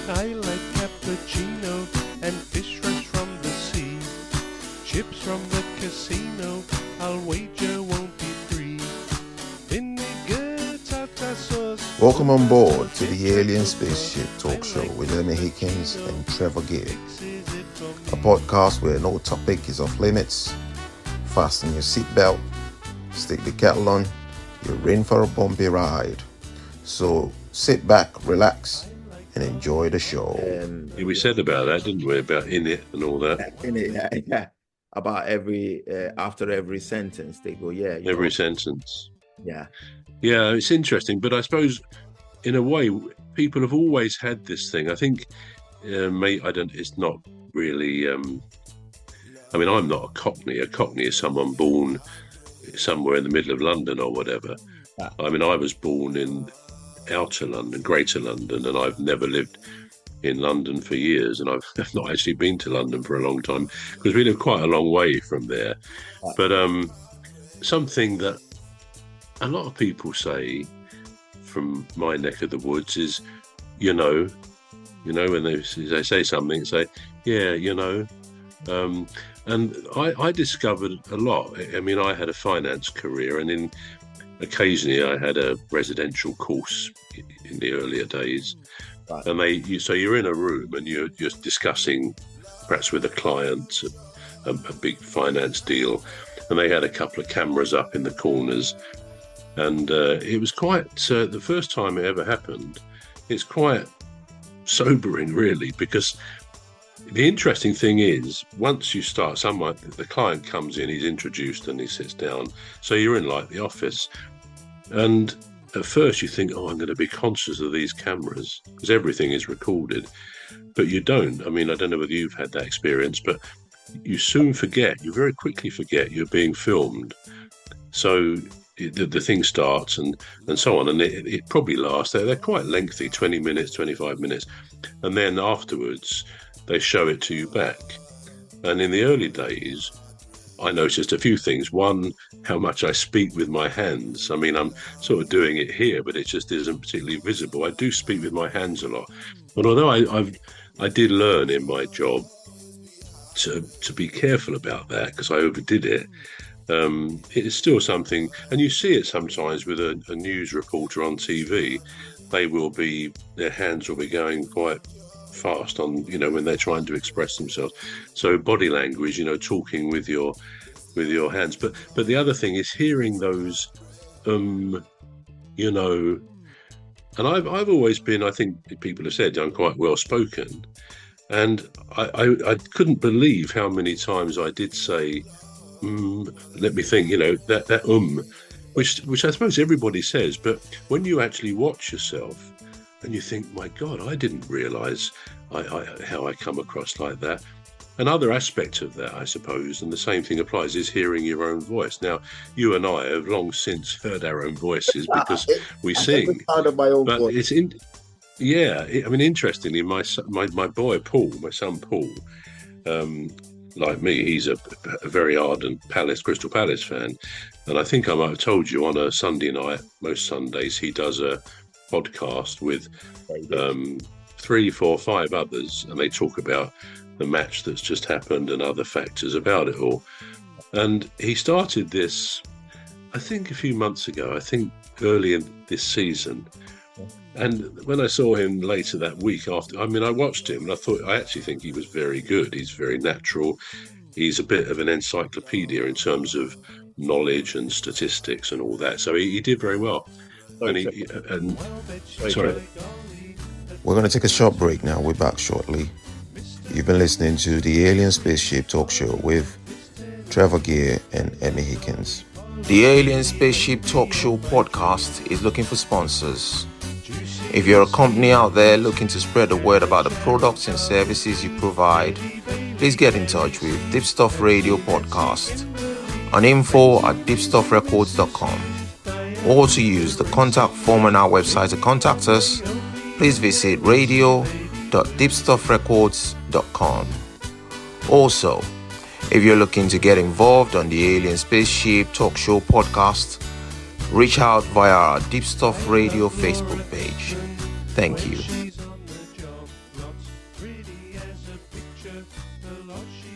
I like cappuccino and fish fresh from the sea. Chips from the casino, I'll wager won't be free. Vinegar, tartar sauce. Welcome on board to the Alien Spaceship Talk Show with Emmy Hickens and Trevor Gear. A podcast where no topic is off limits. Fasten your seatbelt, stick the kettle on, you're in for a bumpy ride. So sit back, relax, and enjoy the show. We said about that, didn't we? About in it and all that. In it, yeah. About every after every sentence they go, yeah. Every sentence. Yeah. Yeah, it's interesting, but I suppose in a way people have always had this thing. I think, it's not really. I mean, I'm not a Cockney. A Cockney is someone born somewhere in the middle of London or whatever. Yeah. I mean, I was born in outer London, Greater London, and I've never lived in London for years, and I've not actually been to London for a long time because we live quite a long way from there. Yeah. But something that a lot of people say from my neck of the woods is, you know, when they say something, say, yeah, you know. And I discovered a lot. I mean, I had a finance career, and occasionally I had a residential course in the earlier days. Right. And so you're in a room and you're discussing, perhaps with a client, a big finance deal, and they had a couple of cameras up in the corners, and it was quite the first time it ever happened. It's quite sobering, really, because the interesting thing is, once you start, the client comes in, he's introduced and he sits down. So you're in like the office. And at first you think, I'm going to be conscious of these cameras because everything is recorded. But you don't. I mean, I don't know whether you've had that experience, but you very quickly forget you're being filmed. So the thing starts and so on. And it probably lasts, they're quite lengthy, 20 minutes, 25 minutes. And then afterwards, they show it to you back. And in the early days, I noticed a few things. One, how much I speak with my hands. I mean, I'm sort of doing it here, but it just isn't particularly visible. I do speak with my hands a lot. But although I did learn in my job to be careful about that because I overdid it, it is still something. And you see it sometimes with a news reporter on TV. Their hands will be going quite fast on, when they're trying to express themselves. So body language, talking with your hands. But the other thing is hearing those, and I've always been, I think people have said, I'm quite well spoken, and I couldn't believe how many times I did say, let me think, that which I suppose everybody says, but when you actually watch yourself, and you think, my God, I didn't realise how I come across like that. Another aspect of that, I suppose, and the same thing applies, is hearing your own voice. Now, you and I have long since heard our own voices because we sing. Part of my own but voice. Interestingly, my boy Paul, my son Paul, like me, he's a very ardent Crystal Palace fan. And I think I might have told you on a Sunday night, most Sundays, he does a podcast with 3, 4, 5 others, and they talk about the match that's just happened and other factors about it all. And he started this, I think a few months ago, I think early in this season. And when I saw him later that week after, I watched him and I actually think he was very good. He's very natural. He's a bit of an encyclopedia in terms of knowledge and statistics and all that. So he did very well. Sorry. We're going to take a short break now. We're back shortly. You've been listening to the Alien Spaceship Talk Show with Trevor Gear and Emmy Hickens. The Alien Spaceship Talk Show podcast is looking for sponsors. If you're a company out there looking to spread the word about the products and services you provide, please get in touch with Deep Stuff Radio Podcast on info@deepstuffrecords.com, or to use the contact form on our website to contact us, please visit radio.deepstuffrecords.com. Also, if you're looking to get involved on the Alien Spaceship Talk Show podcast, reach out via our Deep Stuff Radio Facebook page. Thank you. the lost